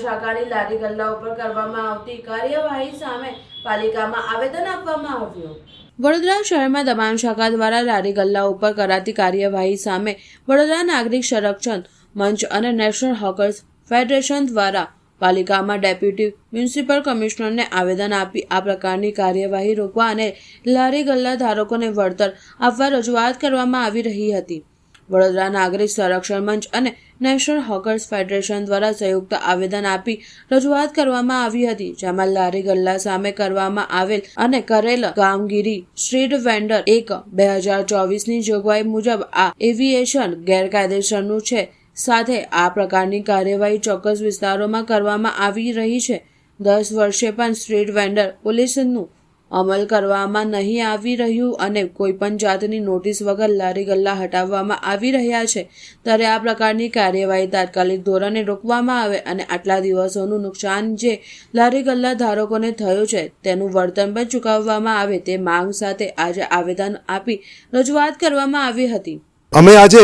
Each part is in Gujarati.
શાખાની લારી ગલ્લા ઉપર કરવામાં આવતી કાર્યવાહી સામે પાલિકામાં આવેદન આપવામાં આવ્યું। વડોદરા શહેરમાં દબાણ શાખા દ્વારા લારી ગલ્લા ઉપર કરાતી કાર્યવાહી સામે વડોદરા નાગરિક સંરક્ષણ મંચ અને નેશનલ હોકર્સ ફેડરેશન દ્વારા પાલિકામાં ડેપ્યુટી મ્યુનિસિપલ કમિશનરને આવેદન આપી આ પ્રકારની કાર્યવાહી રોકવા અને લારી ગલ્લા ધારકોને વળતર આપવા રજૂઆત કરવામાં આવી રહી હતી। વડોદરા નાગરિક સંરક્ષણ મંચ અને નેશનલ હોકર્સ ફેડરેશન દ્વારા સંયુક્ત આવેદન આપી રજૂઆત કરવામાં આવી હતી, જેમાં લારી ગલ્લા સામે કરવામાં આવેલ અને કરેલ કામગીરી સ્ટ્રીટ વેન્ડર એક્ટ 2024ની જોગવાઈ મુજબ આ એવિએશન ગેરકાયદેસરનું છે, સાથે આ પ્રકારની કાર્યવાહી ચોક્કસ વિસ્તારોમાં કરવામાં આવી રહી છે। 10 વર્ષે પણ સ્ટ્રીટ વેન્ડર પોલ્યુશનનું અમલ કરવામાં નહીં આવી રહ્યું અને કોઈપણ જાતની નોટિસ વગર લારી ગલ્લા હટાવવામાં આવી રહ્યા છે, ત્યારે આ પ્રકારની કાર્યવાહી તાત્કાલિક ધોરણે રોકવામાં આવે અને આટલા દિવસોનું નુકસાન જે લારી ગલ્લા ધારકોને થયું છે તેનું વળતર પણ ચૂકવવામાં આવે તે માંગ સાથે આજે આવેદન આપી રજૂઆત કરવામાં આવી હતી। અમે આજે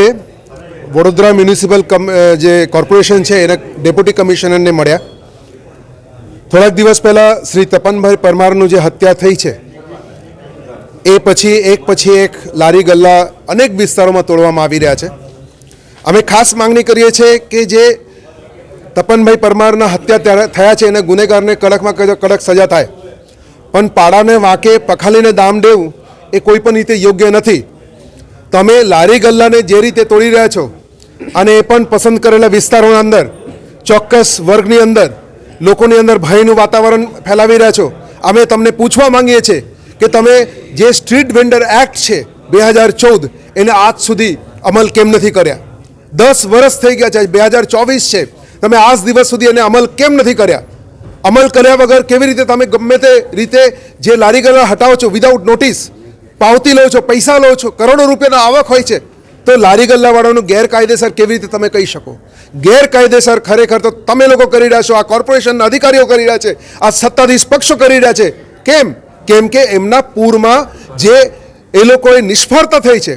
વડોદરા મ્યુનિસિપલ જે કોર્પોરેશન છે એના ડેપ્યુટી કમિશનરને મળ્યા। થોડાક દિવસ પહેલાં શ્રી તપનભાઈ પરમારનું જે હત્યા થઈ છે એ પછી એક લારી ગલ્લા અનેક વિસ્તારોમાં તોડવામાં આવી રહ્યા છે। અમે ખાસ માંગણી કરીએ છીએ કે જે તપનભાઈ પરમારના હત્યા થયા છે એને ગુનેગારને કડકમાં કડક સજા થાય, પણ પાડાને વાંકે પખાલીને દામ દેવું એ કોઈ પણ રીતે યોગ્ય નથી। તમે લારી ગલ્લાને જે રીતે તોડી રહ્યા છો અને એ પણ પસંદ કરેલા વિસ્તારોના અંદર ચોક્કસ વર્ગની અંદર લોકોની અંદર ભયનું વાતાવરણ ફેલાવી રહ્યા છો। અમે તમને પૂછવા માંગીએ છીએ કે તમે જે સ્ટ્રીટ વેન્ડર એક્ટ છે 2014 એને આજ સુધી અમલ કેમ નથી કર્યા? 10 વર્ષ થઈ ગયા છે, 2024 છે, તમે આજ દિવસ સુધી એને અમલ કેમ નથી કર્યા? અમલ કર્યા વગર કેવી રીતે તમે ગમે તે રીતે જે લારી ગલ્લા હટાવો છો વિધાઉટ નોટિસ, પાવતી લો છો, પૈસા લો છો, કરોડો રૂપિયાનો આવક હોય છે, તો લારી ગલ્લાવાળાનું ગેરકાયદેસર કેવી રીતે તમે કહી શકો? ગેરકાયદેસર ખરેખર તો તમે લોકો કરી રહ્યા છો, આ કોર્પોરેશનના અધિકારીઓ કરી રહ્યા છે, આ સત્તાધીશ પક્ષો કરી રહ્યા છે। કેમ કે એમના પૂરમાં જે એ લોકોએ નિષ્ફળતા થઈ છે,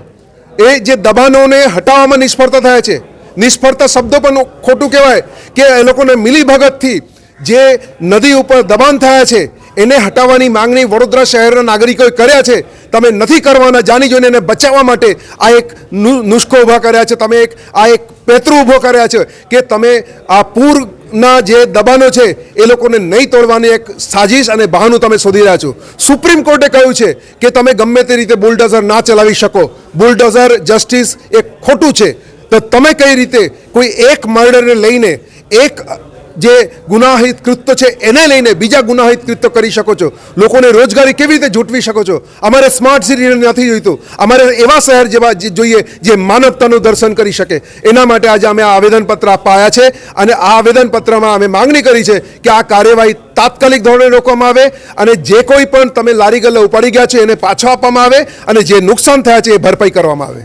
એ જે દબાણોને હટાવવામાં નિષ્ફળતા થયા છે, નિષ્ફળતા શબ્દો પણ ખોટું કહેવાય કે એ લોકોને મિલીભગતથી જે નદી ઉપર દબાણ થયા છે એને હટાવવાની માંગણી વડોદરા શહેરના નાગરિકોએ કર્યા છે। તમે નથી કરવાના, જાણી જોઈને એને બચાવવા માટે આ એક નુસ્ખો ઊભા કર્યા છે, તમે એક પેતરું ઊભો કર્યા છે કે તમે આ પૂરના જે દબાણો છે એ લોકોને નહીં તોડવાની એક સાજિશ અને બહાનું તમે શોધી રહ્યા છો। સુપ્રીમ કોર્ટે કહ્યું છે કે તમે ગમે તે રીતે બુલડોઝર ના ચલાવી શકો, બુલડોઝર જસ્ટિસ એ ખોટું છે, તો તમે કઈ રીતે કોઈ એક મર્ડરને લઈને એક જે ગુનાહિત કૃત્ય છે એને લઈને બીજા ગુનાહિત કૃત્ય કરી શકો છો? લોકોને રોજગારી કેવી રીતે જૂટવી શકો છો? અમારે સ્માર્ટ સિટી નથી જોઈતું, અમારે એવા શહેર જેવા જોઈએ જે માનવતાનું દર્શન કરી શકે। એના માટે આજે અમે આ આવેદનપત્ર આપવા આવ્યા છે અને આ આવેદનપત્રમાં અમે માંગણી કરી છે કે આ કાર્યવાહી તાત્કાલિક ધોરણે રોકવામાં આવે અને જે કોઈ પણ તમે લારી ગલ્લા ઉપાડી ગયા છે એને પાછો આપવામાં આવે અને જે નુકસાન થયા છે એ ભરપાઈ કરવામાં આવે।